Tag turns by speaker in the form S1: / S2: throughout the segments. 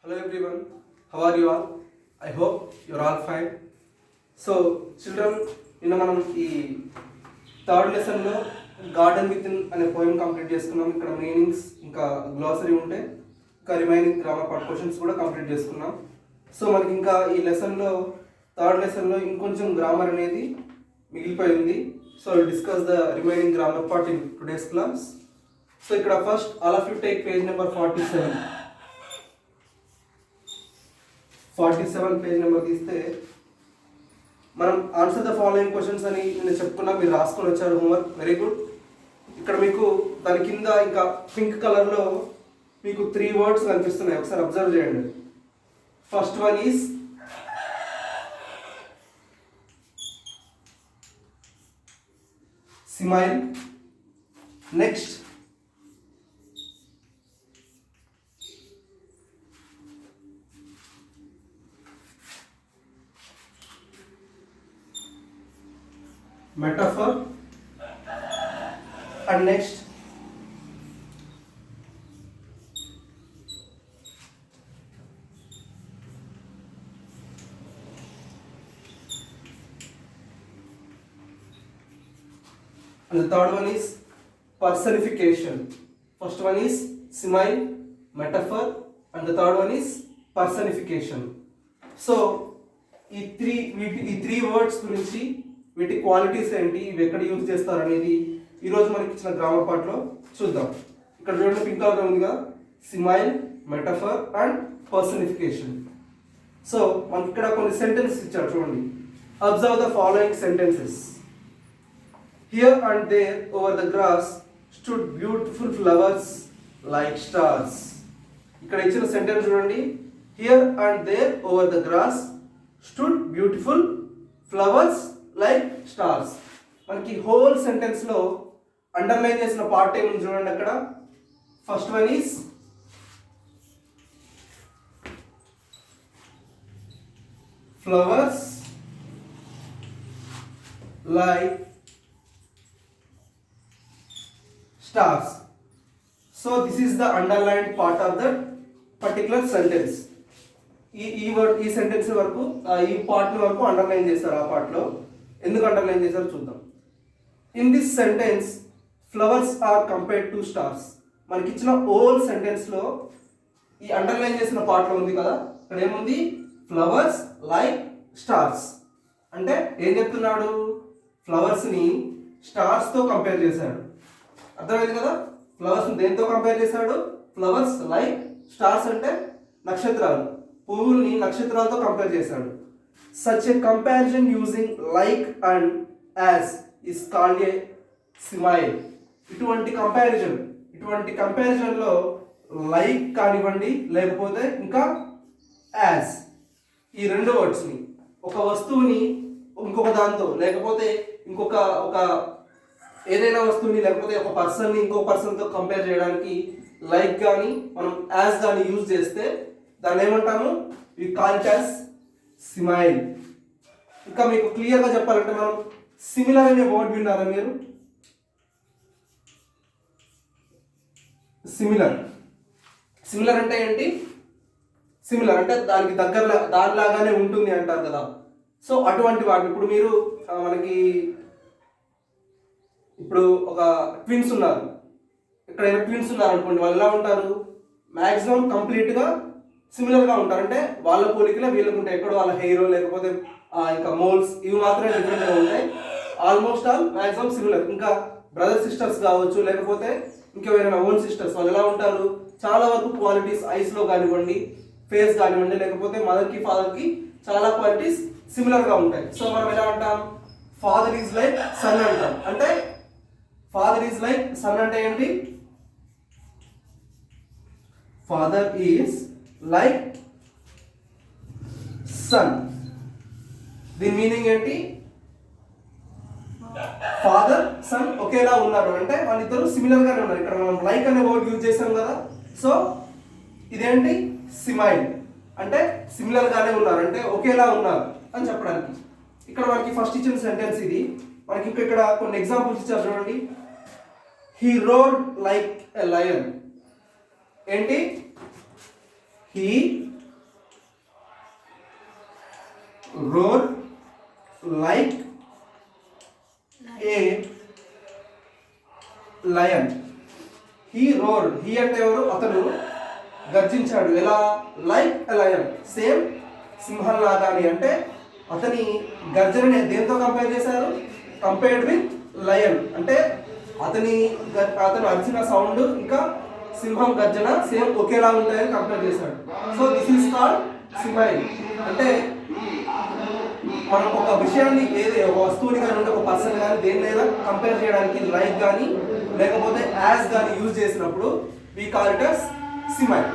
S1: Hello everyone, how are you all? I hope you're all fine. So children, నిన్న మనం ఈ third లెసన్లో garden with in అనే poem complete చేసుకున్నాం. ఇక్కడ మీనింగ్స్ ఇంకా గ్లాసరీ ఉంటే ఇంకా రిమైనింగ్ గ్రామర్ పార్ట్ క్వశ్చన్స్ కూడా కంప్లీట్ చేసుకున్నాం. సో మనకి ఇంకా ఈ లెసన్లో థర్డ్ లెసన్లో ఇంకొంచెం గ్రామర్ అనేది మిగిలిపోయింది. So discuss the remaining grammar part in today's class. So ఇక్కడ first all of you take page number 47 page number తీస్తే మనం ఆన్సర్ ద ఫాలోయింగ్ క్వశ్చన్స్ అని నేను చెప్పుకున్నా, మీరు రాసుకొని వచ్చారు హోంవర్క్. Very good. ఇక్కడ మీకు దాని కింద ఇంకా పింక్ కలర్లో మీకు 3 వర్డ్స్ కనిపిస్తున్నాయి, ఒకసారి అబ్జర్వ్ చేయండి. First one is smile. Next metaphor, and next and the third one is personification. First one is simile, metaphor, and the third one is personification. So ఈ త్రీ వర్డ్స్ గురించి, వీటి qualities ఏంటి, ఇవి ఎక్కడ use చేస్తారు అనేది ఈరోజు మనకి ఇచ్చిన గ్రామర్ పార్ట్లో చూద్దాం. ఇక్కడ చూడండి పింక్ కలర్ ఉందిగా, simile, metaphor and personification. So మనకి ఇక్కడ కొన్ని సెంటెన్సెస్ ఇచ్చారు చూడండి. Observe the following sentences. Here and there over the grass stood beautiful flowers like stars. ఇక్కడ ఇచ్చిన సెంటెన్స్ చూడండి. Here and there over the grass stood beautiful flowers like stars. మనకి whole sentence లో అండర్లైన్ చేసిన part ఏముంది చూడండి అక్కడ. First one is flowers like stars. So this is the underline part of that particular sentence. ఈ sentence వరకు, ఈ part వరకు అండర్లైన్ చేస్తారు. ఆ పార్ట్లో ఎందుకు అండర్లైన్ చేశారో చూద్దాం. In this sentence flowers are compared to stars. మనకి ఇచ్చిన హోల్ సెంటెన్స్ లో ఈ అండర్లైన్ చేసిన పార్ట్లో ఉంది కదా, ఇక్కడ ఏముంది, ఫ్లవర్స్ లైక్ స్టార్స్. అంటే ఏం చెప్తున్నాడు, ఫ్లవర్స్ ని స్టార్స్ తో కంపేర్ చేశాడు. అర్థమైంది కదా. ఫ్లవర్స్ దేంతో కంపేర్ చేశాడు, ఫ్లవర్స్ లైక్ స్టార్స్ అంటే నక్షత్రాలు, పువ్వుల్ని నక్షత్రాలతో కంపేర్ చేశాడు. Such a comparison using like and as is called a simile. ఇటువంటి కంపారిజన్లో లైక్ కానివ్వండి, లేకపోతే ఇంకా యాజ్, ఈ రెండు వర్డ్స్ని, ఒక వస్తువుని ఇంకొక దాంతో, లేకపోతే ఇంకొక ఏదైనా వస్తువుని, లేకపోతే ఒక పర్సన్ని ఇంకొక పర్సన్తో కంపేర్ చేయడానికి లైక్ కానీ మనం యాజ్ కానీ యూజ్ చేస్తే దాన్ని ఏమంటాము, వి కాల్ ఇట్ యాజ్ సిమైల్. ఇంకా మీకు క్లియర్గా చెప్పాలంటే మనం సిమిలర్ అనే వర్డ్ విన్నారా మీరు? సిమిలర్ అంటే ఏంటి? సిమిలర్ అంటే దానికి దానిలాగానే ఉంటుంది అంటారు కదా. సో అటువంటి వాటిని ఇప్పుడు మీరు మనకి ఇప్పుడు ఒక ట్విన్స్ ఉన్నారు, ఎక్కడైనా ట్విన్స్ ఉన్నారు అనుకోండి, వాళ్ళు ఎలా ఉంటారు, మ్యాక్సిమం కంప్లీట్గా సిమిలర్గా ఉంటారు. అంటే వాళ్ళ పోలికలే వీళ్ళకు ఉంటాయి. ఎక్కడో వాళ్ళ హెయిర్ లేకపోతే ఇంకా మోల్స్ ఇవి మాత్రమే డిఫరెంట్గా ఉంటాయి. Almost all maximum similar. ఇంకా బ్రదర్ సిస్టర్స్ కావచ్చు, లేకపోతే ఇంకెవరైనా ఓన్ సిస్టర్స్, వాళ్ళు ఎలా ఉంటారు, చాలా వరకు క్వాలిటీస్ ఐస్లో కానివ్వండి, ఫేస్ కానివ్వండి, లేకపోతే మదర్కి ఫాదర్కి చాలా క్వాలిటీస్ సిమిలర్గా ఉంటాయి. సో మనం ఎలా అంటాం, ఫాదర్ ఈజ్ లైక్ సన్ అంటాం. అంటే ఫాదర్ ఈజ్ లైక్ సన్ అంటే ఏంటి, ఫాదర్ ఈజ్ లైక్ సన్. దీని మీనింగ్ ఏంటి, ఫాదర్ సన్ ఒకేలా ఉన్నారు అంటే వాళ్ళిద్దరు సిమిలర్ గానే ఉన్నారు. ఇక్కడ మనం లైక్ అనే వర్డ్ యూజ్ చేసాం కదా. సో ఇదేంటి, సిమైల్ అంటే సిమిలర్ గానే ఉన్నారు, అంటే ఒకేలా ఉన్నారు అని చెప్పడానికి. ఇక్కడ మనకి ఫస్ట్ ఇచ్చిన సెంటెన్స్ ఇది. మనకి ఇక్కడ కొన్ని ఎగ్జాంపుల్స్ ఇచ్చారు చూడండి. He wrote like a lion. ఏంటి, he roar like a lion. He roared. He అంటే ఎవరు? అతను గర్జించాడు. ఎలా? లైక్ ఎ లయన్, సేమ్ సింహం లాగాని. అంటే అతని గర్జనని దేంతో కంపేర్ చేశారు? Compared with lion. అంటే అతను అరిచిన సౌండ్ ఇంకా సింహం గర్జన సేమ్ ఒకేలా ఉంటాయని కంపేర్ చేశాడు. So this is called simile. అంటే మనం ఒక విషయాన్ని ఒక వస్తువుని కానీ ఒక పర్సన్ కానీ దేన్నైనా కంపేర్ చేయడానికి లైక్ కానీ లేకపోతే యాజ్ కానీ యూజ్ చేసినప్పుడు వీ కాల్ ఇట్ as సిమైల్.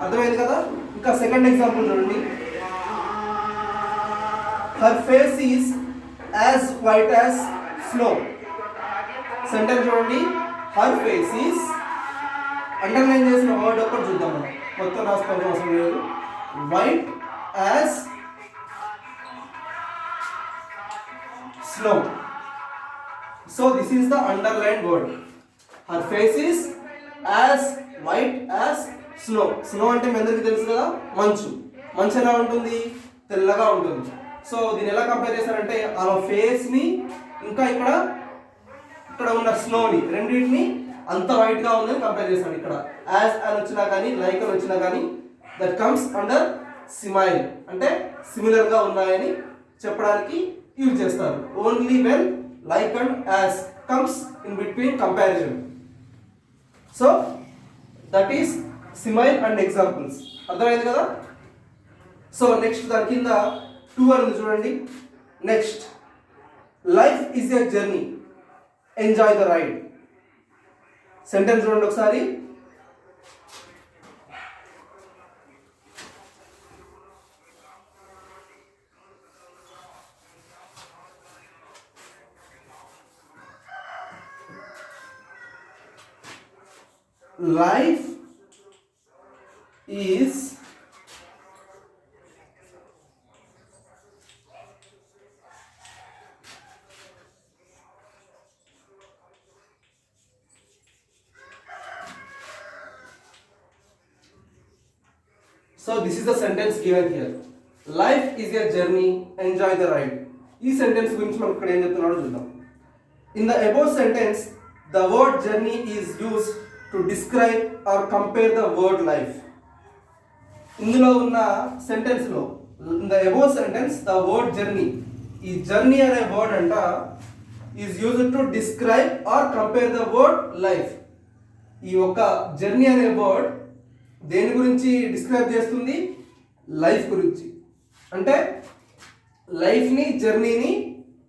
S1: అర్థమైంది కదా? ఇంకా సెకండ్ ఎగ్జాంపుల్ చూడండి. Her face is as white as snow. Sentence చూడండి. హర్ ఫేస్ ఈస్, అండర్లైన్ చేసిన వర్డ్ ఒకటి చూద్దాం మనం, మొత్తం రాసుకోవడం అవసరం లేదు. White as snow. So this is the underlined word. Her face is as white as snow. Snow అంటే మీ అందరికీ తెలుసు కదా, మంచు. మంచు ఎలా ఉంటుంది? తెల్లగా ఉంటుంది. సో దీన్ని ఎలా కంపేర్ చేశారంటే ఆమె ఫేస్ ని ఇంకా ఇక్కడ ఉన్న స్నోని రెండింటిని అంత వైట్ గా ఉందని కంపేర్ చేశాడు. ఇక్కడ యాజ్ అని వచ్చినా కానీ లైక్ అని వచ్చినా కానీ దట్ కమ్స్ అండర్ సిమైల్. అంటే సిమిలర్ గా ఉన్నాయని చెప్పడానికి యూజ్ చేస్తారు. Only when like and as comes in between comparison. So that is simile and examples. అర్థమైంది కదా? సో నెక్స్ట్ దాని కింద 2 అని చూడండి. Next, life is a journey, enjoy the ride. Sentence చూడండి ఒకసారి. Life is so this is the sentence given here. Life is a journey, enjoy the ride. ఈ sentence గురించి మనం ఇక్కడ ఏం చెప్తున్నాడో చూద్దాం. In the above sentence, the word journey is used to describe or compare the word life. ఇందులో ఉన్న sentence లో in the above sentence the word journey, ఈ జర్నీ అనే వర్డ్ అంట is used to describe or compare the word life. ఈ ఒక journey అనే word దేని గురించి డిస్క్రైబ్ చేస్తుంది? లైఫ్ గురించి. అంటే లైఫ్ని జర్నీని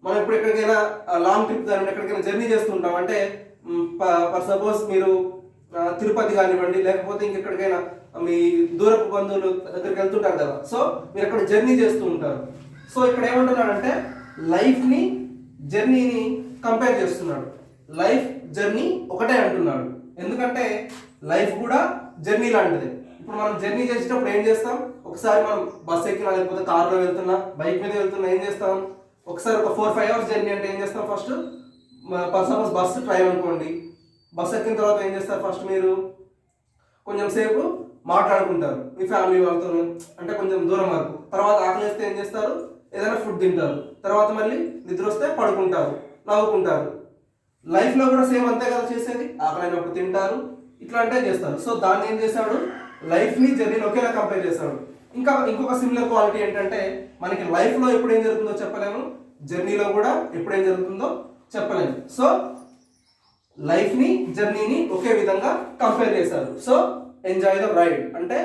S1: మనం ఇప్పుడు ఎక్కడికైనా లాంగ్ ట్రిప్ కానీ ఎక్కడికైనా జర్నీ చేస్తుంటాం. అంటే ఫర్ సపోజ్ మీరు తిరుపతి కానివ్వండి లేకపోతే ఇంకెక్కడికైనా మీ దూరపు బంధువులు దగ్గరికి వెళ్తుంటారు కదా. సో మీరు అక్కడ జర్నీ చేస్తూ ఉంటారు. సో ఇక్కడ ఏమంటున్నాడంటే లైఫ్ని జర్నీని కంపేర్ చేస్తున్నాడు. లైఫ్ జర్నీ ఒకటే అంటున్నాడు. ఎందుకంటే లైఫ్ కూడా జర్నీ లాంటిదే. ఇప్పుడు మనం జర్నీ చేసేటప్పుడు ఏం చేస్తాం? ఒకసారి మనం బస్ ఎక్కినా లేకపోతే కార్లో వెళ్తున్నా బైక్ మీద వెళ్తున్నా ఏం చేస్తాం? ఒకసారి ఒక 4-5 అవర్స్ జర్నీ అంటే ఏం చేస్తాం? ఫస్ట్ సపోజ్ బస్సు ట్రైన్ అనుకోండి. బస్ ఎక్కిన తర్వాత ఏం చేస్తారు? ఫస్ట్ మీరు కొంచెం సేపు మాట్లాడుకుంటారు మీ ఫ్యామిలీ వాళ్ళతో, అంటే కొంచెం దూరం వరకు. తర్వాత ఆకలి వేస్తే ఏం చేస్తారు? ఏదైనా ఫుడ్ తింటారు. తర్వాత మళ్ళీ నిద్ర వస్తే పడుకుంటారు, నవ్వుకుంటారు. లైఫ్లో కూడా సేమ్ అంతే కదా చేసేది. ఆకలైనప్పుడు తింటారు, ఇట్లా అంటే చేస్తారు. సో దాన్ని ఏం చేశాడు? లైఫ్ని జర్నీని ఒకేలా కంపేర్ చేశాడు. ఇంకొక సిమిలర్ క్వాలిటీ ఏంటంటే మనకి లైఫ్లో ఎప్పుడు ఏం జరుగుతుందో చెప్పలేము, జర్నీలో కూడా ఎప్పుడు ఏం జరుగుతుందో చెప్పలేము. సో లైఫ్ని జర్నీని ఒకే విధంగా కంపేర్ చేశారు. సో ఎంజాయ్ ద రైడ్ అంటే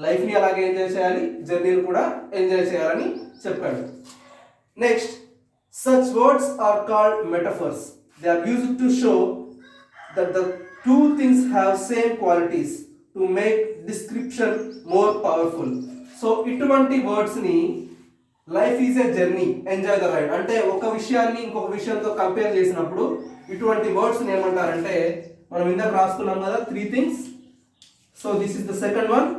S1: లైఫ్ని అలాగే ఎంజాయ్ చేయాలి, జర్నీని కూడా ఎంజాయ్ చేయాలని చెప్పాడు. Next, such words are called metaphors. They are used to show that the two things have same qualities to make description more powerful. So ఇటువంటి వర్డ్స్ ని life is a journey, enjoy the ride అంటే ఒక విషయాన్ని ఇంకొక విషయంతో compare చేసినప్పుడు ఇటువంటి words ని ఏమంటారంటే మనం ఇందాక రాసుకున్నాం కదా 3 things. So this is the second one,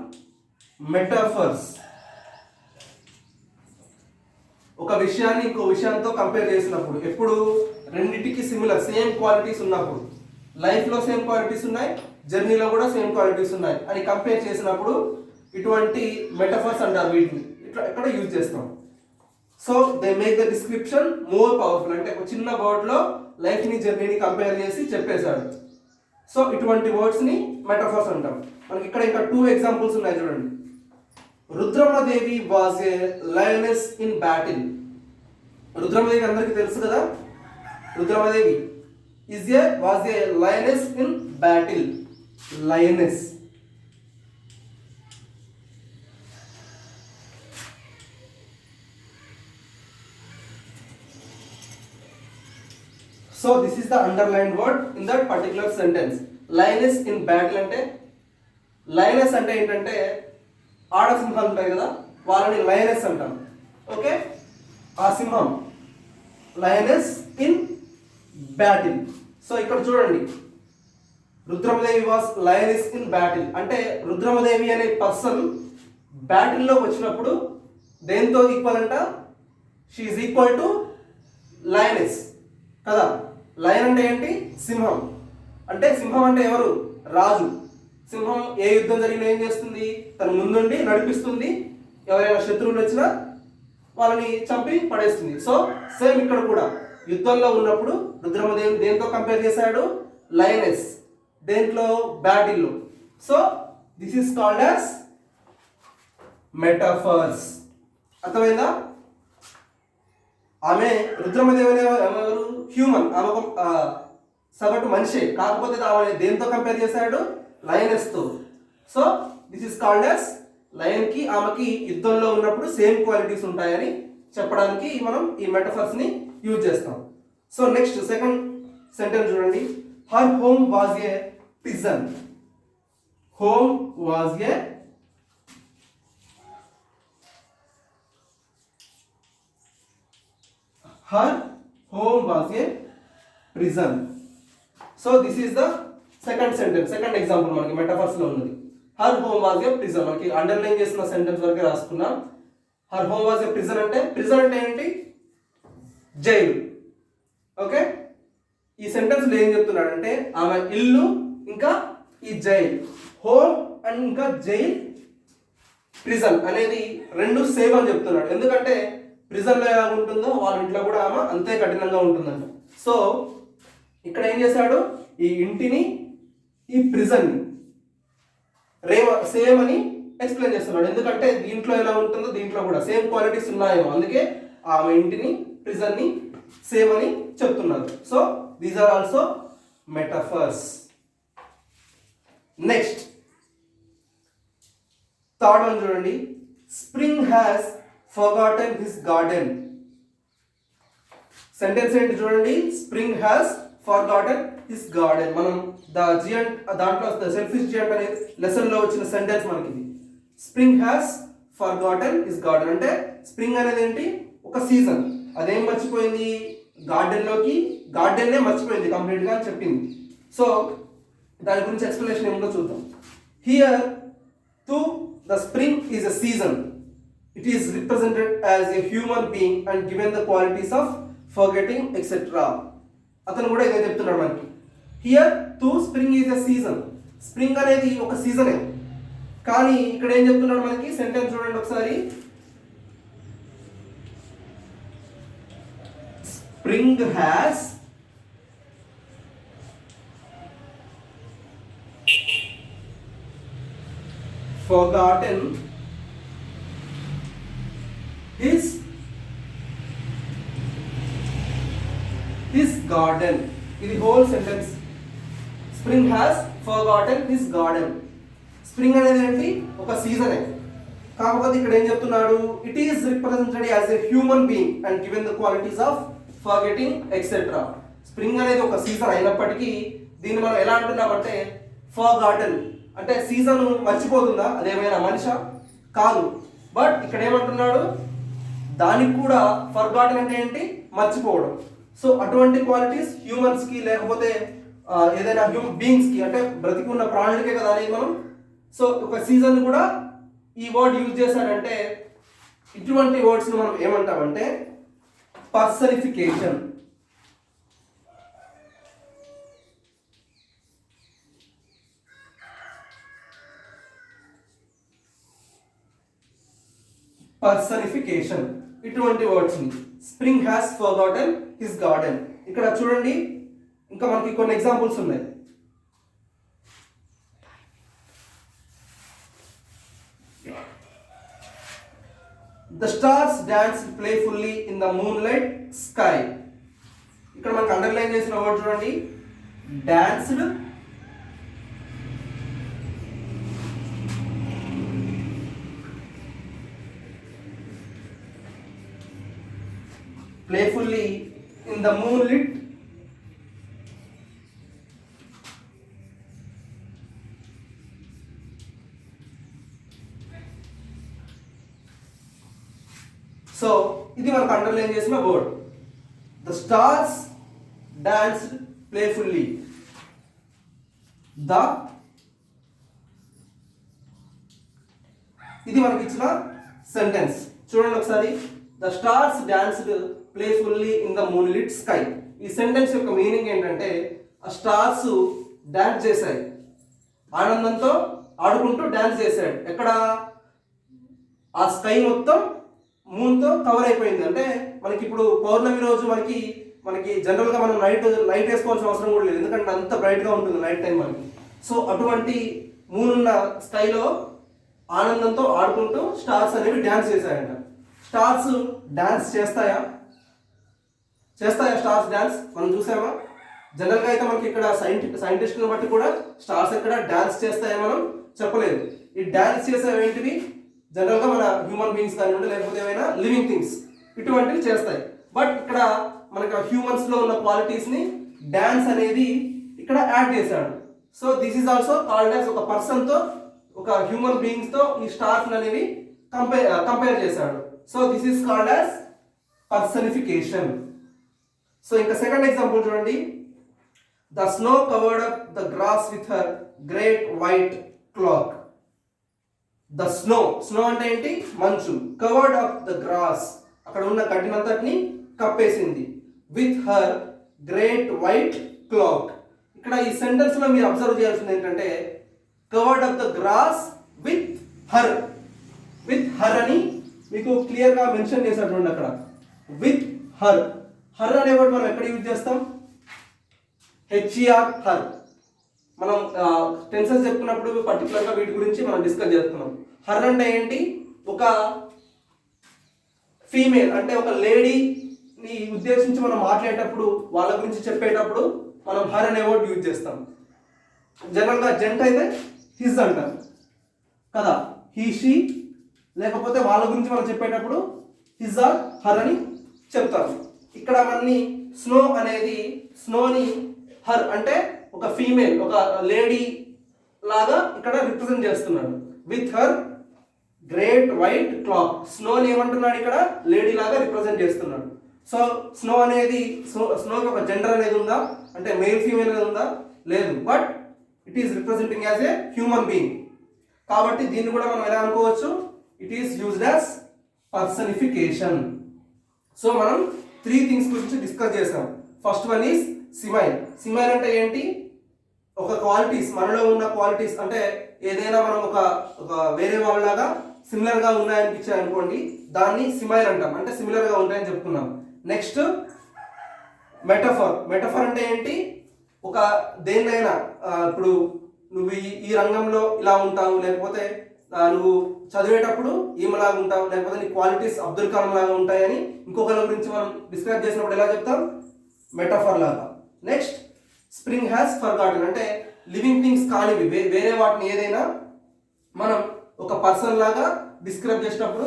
S1: metaphors. ఒక విషయాన్ని ఇంకో విషయంతో కంపేర్ చేసినప్పుడు, ఎప్పుడు రెండింటికి సిమిలర్ సేమ్ క్వాలిటీస్ ఉన్నప్పుడు, లైఫ్లో సేమ్ క్వాలిటీస్ ఉన్నాయి, జర్నీలో కూడా సేమ్ క్వాలిటీస్ ఉన్నాయి అని కంపేర్ చేసినప్పుడు ఇటువంటి మెటఫర్స్ అంటారు. వీటిని ఇట్లా ఎక్కడ యూజ్ చేస్తాం. So they make the description more powerful. అంటే ఒక చిన్న వర్డ్లో లైఫ్ని జర్నీని కంపేర్ చేసి చెప్పేశాడు. సో ఇటువంటి వర్డ్స్ని మెటాఫర్స్ అంటాం. మనకి ఇక్కడ ఇంకా 2 ఎగ్జాంపుల్స్ ఉన్నాయి చూడండి. Rudramadevi was a lioness in battle. Rudramadevi అందరికీ తెలుసు కదా. Rudramadevi was a lioness in battle. Lioness. So this is the underlined word in that particular sentence. Lioness in battle అంటే లయనెస్ అంటే ఏంటంటే ఆడ సింహాలు ఉంటాయి కదా, వాళ్ళని లయనెస్ అంటాం. ఓకే, ఆ సింహం లయనెస్ ఇన్ బ్యాటిల్. సో ఇక్కడ చూడండి, Rudramadevi was lioness in battle అంటే రుద్రమదేవి అనే పర్సన్ బ్యాటిల్లోకి వచ్చినప్పుడు దేంతో ఈక్వల్ అంట? She is equal to lioness కదా. లయన్ అంటే ఏంటి? సింహం. అంటే సింహం అంటే ఎవరు? రాజు. సింహం ఏ యుద్ధం జరిగినా ఏం చేస్తుంది? తన ముందుండి నడిపిస్తుంది. ఎవరైనా శత్రువులు వచ్చినా వాళ్ళని చంపి పడేస్తుంది. సో సేమ్ ఇక్కడ కూడా యుద్ధంలో ఉన్నప్పుడు రుద్రమదేవిని దేంతో కంపేర్ చేశాడు? లయనెస్. దేంట్లో? బ్యాటిల్లో. So this is called as metaphors. అర్థమైందా? ఆమె రుద్రమదేవి ఎవరు? హ్యూమన్. ఆమె ఒక సగటు మనిషే, కాకపోతే ఆమె దేంతో కంపేర్ చేశాడు? లయనెస్తో. So this is called as లయన్కి ఆమెకి యుద్ధంలో ఉన్నప్పుడు సేమ్ క్వాలిటీస్ ఉంటాయని చెప్పడానికి మనం ఈ మెటఫర్స్ని యూజ్ చేస్తాం. సో నెక్స్ట్ సెకండ్ సెంటెన్స్ చూడండి. Her home was a prison. Home was a her home was a prison. So this is the second sentence, second example మనకి మెటాఫర్స్ లో ఉన్నది. her home was a prison. మనకి underline చేసిన sentence వరకు రాసుకున్నాం. her home was a prison అంటే prison అంటే ఏంటి? జైలు. ఓకే, ఈ సెంటెన్స్ లో ఏం చెప్తున్నాడంటే ఆమె ఇల్లు ఇంకా ఈ జైల్, హోమ్ అండ్ ఇంకా జైల్, ప్రిజన్ అనేది రెండు సేమ్ అని చెప్తున్నాడు. ఎందుకంటే ప్రిజన్లో ఎలా ఉంటుందో వాళ్ళ ఇంట్లో కూడా ఆమె అంతే కఠినంగా ఉంటుందంట. సో ఇక్కడ ఏం చేశాడు? ఈ ఇంటిని ఈ ప్రిజన్ని సేమ్ అని ఎక్స్ప్లెయిన్ చేస్తున్నాడు. ఎందుకంటే దీంట్లో ఎలా ఉంటుందో దీంట్లో కూడా సేమ్ క్వాలిటీస్ ఉన్నాయేమో, అందుకే ఆమె ఇంటిని ప్రిజన్ని సేమ్ అని చెప్తున్నారు. So these are also metaphors. Next third one చూడండి. Spring has forgotten his garden. Sentence ఏంటి చూడండి? Spring has forgotten his garden. మనం ద జియంట్ దాంట్లో సెల్ఫిష్ జియంట్ అనే లెసన్ లో వచ్చిన సెంటెన్స్ మనకి ఇది. Spring has forgotten his garden అంటే స్ప్రింగ్ అనేది ఏంటి? ఒక సీజన్. అదేం మర్చిపోయింది? గార్డెన్నే మర్చిపోయింది కంప్లీట్ గా అని చెప్పింది. సో దాని గురించి ఎక్స్ప్లెనేషన్ ఏమిటో చూద్దాం. Here to the spring is a season. It is represented as a human being and given the qualities of forgetting etc. అతను కూడా ఇదే చెప్తున్నాడు మనకి. Here to spring is a season. Spring అనేది ఒక సీజనే, కానీ ఇక్కడ ఏం చెప్తున్నాడు మనకి? సెంటెన్స్ చూడండి ఒకసారి. Spring has forgotten his garden. ఇది whole sentence. Spring has forgotten his garden. Spring అనేది ఏంటి? ఒక సీజనే, కాకపోతే ఇక్కడ ఏం చెప్తున్నాడు? It is represented as a human being and given the qualities of forgetting etcetera. Spring అనేది ఒక సీజన్ అయినప్పటికీ దీన్ని మనం ఎలా అంటున్నామంటే ఫర్గాటన్ అంటే సీజన్ మర్చిపోతుందా? అదేమైనా మనిషా? కాదు. బట్ ఇక్కడ ఏమంటున్నాడు? దానికి కూడా ఫర్గాటన్ అంటే ఏంటి? మర్చిపోవడం. సో అటువంటి క్వాలిటీస్ హ్యూమన్స్కి లేకపోతే ఏదైనా హ్యూమన్ బీయింగ్స్కి అంటే బ్రతికి ఉన్న ప్రాణులకే కదా అనేది మనం. సో ఒక సీజన్ కూడా ఈ వర్డ్ యూజ్ చేశాడంటే ఇటువంటి వర్డ్స్ని మనం ఏమంటామంటే పర్సనిఫికేషన్. పర్సనిఫికేషన్ ఇటువంటి వర్డ్స్ని. Spring has forgotten his garden. ఇక్కడ చూడండి, ఇంకా మనకి కొన్ని ఎగ్జాంపుల్స్ ఉన్నాయి. The stars dance playfully in the moonlight sky. ఇక్కడ మనకు అండర్లైన్ చేసిన వర్డ్ చూడండి, danced playfully in the moonlit so ఇది మనకు అండర్లైన్ చేసిన word. The stars danced playfully. The ఇది మనకి ఇచ్చిన సెంటెన్స్ చూడండి ఒకసారి. The stars danced playfully in the moonlit sky. ఈ సెంటెన్స్ యొక్క మీనింగ్ ఏంటంటే, ఆ స్టార్స్ డాన్స్ చేశాయి, ఆనందంతో ఆడుకుంటూ డాన్స్ చేశాడు. ఎక్కడ? ఆ స్కై మొత్తం మూన్తో కవర్ అయిపోయింది. అంటే మనకి ఇప్పుడు పౌర్ణమి రోజు మనకి జనరల్గా మనం లైట్ వేసుకోవాల్సిన అవసరం కూడా లేదు, ఎందుకంటే అంత బ్రైట్గా ఉంటుంది నైట్ టైం మనకి. సో అటువంటి మూన్ ఉన్న స్కైలో ఆనందంతో ఆడుకుంటూ స్టార్స్ అనేవి డ్యాన్స్ చేశాయంట. స్టార్స్ డాన్స్ చేస్తాయా స్టార్స్ డాన్స్ మనం చూసామా? జనరల్గా అయితే మనకి ఇక్కడ సైంటిస్ట్ని బట్టి కూడా స్టార్స్ ఎక్కడ డాన్స్ చేస్తాయా మనం చెప్పలేదు. ఈ డాన్స్ చేసేవి ఏంటివి? జనరల్గా మన హ్యూమన్ బీయింగ్స్ కానివ్వండి, లేకపోతే ఏమైనా లివింగ్ థింగ్స్ ఇటువంటివి చేస్తాయి. బట్ ఇక్కడ మనకి హ్యూమన్స్లో ఉన్న క్వాలిటీస్ని డాన్స్ అనేది ఇక్కడ యాడ్ చేశాడు. So this is also called as, ఒక పర్సన్తో, ఒక హ్యూమన్ బీయింగ్స్తో ఈ స్టార్స్ అనేవి కంపేర్ చేశాడు. So this is called as personification. So ఇంకా సెకండ్ ఎగ్జాంపుల్ చూడండి. The snow covered up the grass with her great white cloak. The snow అంటే ఏంటి? మంచు. కవర్డ్ అప్ ద గ్రాస్, అక్కడ ఉన్న గడ్డినంతటిని కప్పేసింది. With her great white cloak. ఇక్కడ ఈ సెంటెన్స్ లో మీరు అబ్జర్వ్ చేయాల్సింది ఏంటంటే, covered up the grass with her. With her అని మీకు క్లియర్ గా మెన్షన్ చేశాడు చూడండి అక్కడ. With her. హర్ అనే వర్డ్ మనం ఎక్కడ యూజ్ చేస్తాం? HER, her. మనం టెన్సెస్ చెప్పుకున్నప్పుడు పర్టికులర్గా వీటి గురించి మనం డిస్కస్ చేస్తున్నాం. హర్ అంటే ఏంటి? ఒక ఫీమేల్, అంటే ఒక లేడీని ఉద్దేశించి మనం మాట్లాడేటప్పుడు, వాళ్ళ గురించి చెప్పేటప్పుడు మనం హర్ అనే వర్డ్ యూజ్ చేస్తాం. జనరల్గా జెంట్ అయితే హిజ్ అంటాం కదా, హీ షీ. లేకపోతే వాళ్ళ గురించి మనం చెప్పేటప్పుడు హిజ్ ఆర్ హర్ అని చెప్తారు. ఇక్కడ మనని స్నో అనేది, స్నోని హర్ అంటే ఒక ఫీమేల్, ఒక లేడీ లాగా ఇక్కడ రిప్రజెంట్ చేస్తున్నాడు. With her great white cloak. స్నోని ఏమంటున్నాడు ఇక్కడ? లేడీ లాగా రిప్రజెంట్ చేస్తున్నాడు. సో స్నో అనేది, స్నోకి ఒక జెండర్ అనేది ఉందా అంటే మేల్ ఫీమేల్ అనేది ఉందా? లేదు. But it is representing as a human being. కాబట్టి దీన్ని కూడా మనం ఎలా అనుకోవచ్చు? It is used as personification. So మనం 3 థింగ్స్ గురించి డిస్కస్ చేసాం. First one is simile. Simile అంటే ఏంటి? ఒక క్వాలిటీస్, మనలో ఉన్న క్వాలిటీస్, అంటే ఏదైనా మనం ఒక వేరే వాళ్ళలాగా సిమిలర్గా ఉన్నాయనిపించాయి అనుకోండి, దాన్ని సిమైల్ అంటాం, అంటే సిమిలర్గా ఉంటాయని చెప్పుకున్నాం. Next metaphor. మెటఫర్ అంటే ఏంటి? ఒక దేన్నైనా, ఇప్పుడు నువ్వు ఈ రంగంలో ఇలా ఉంటావు, లేకపోతే నువ్వు చదివేటప్పుడు ఈమెలాగా ఉంటావు, లేకపోతే నీ క్వాలిటీస్ అబ్దుల్ కలాం లాగా ఉంటాయని ఇంకొకరి గురించి మనం డిస్క్రైబ్ చేసినప్పుడు ఎలా చెప్తాం? మెటఫర్ లాగా. నెక్స్ట్ స్ప్రింగ్ హ్యాస్ ఫర్గాటన్, అంటే లివింగ్ థింగ్స్ కానివి వేరే వాటిని ఏదైనా మనం ఒక పర్సన్ లాగా డిస్క్రైబ్ చేసినప్పుడు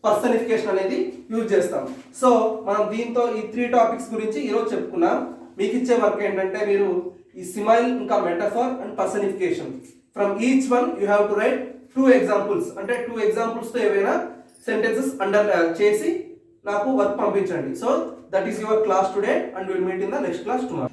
S1: పర్సనిఫికేషన్ అనేది యూజ్ చేస్తాం. సో మనం దీంతో ఈ 3 టాపిక్స్ గురించి ఈరోజు చెప్పుకున్నాం. మీకు ఇచ్చే వర్క్ ఏంటంటే, మీరు ఈ సిమైల్, ఇంకా metaphor and personification, from each one you have to write 2 examples. అంటే 2 ఎగ్జాంపుల్స్తో ఏవైనా సెంటెన్సెస్ అండర్ చేసి నాకు వర్క్ పంపించండి. So that is your class today and will meet in the next class tomorrow.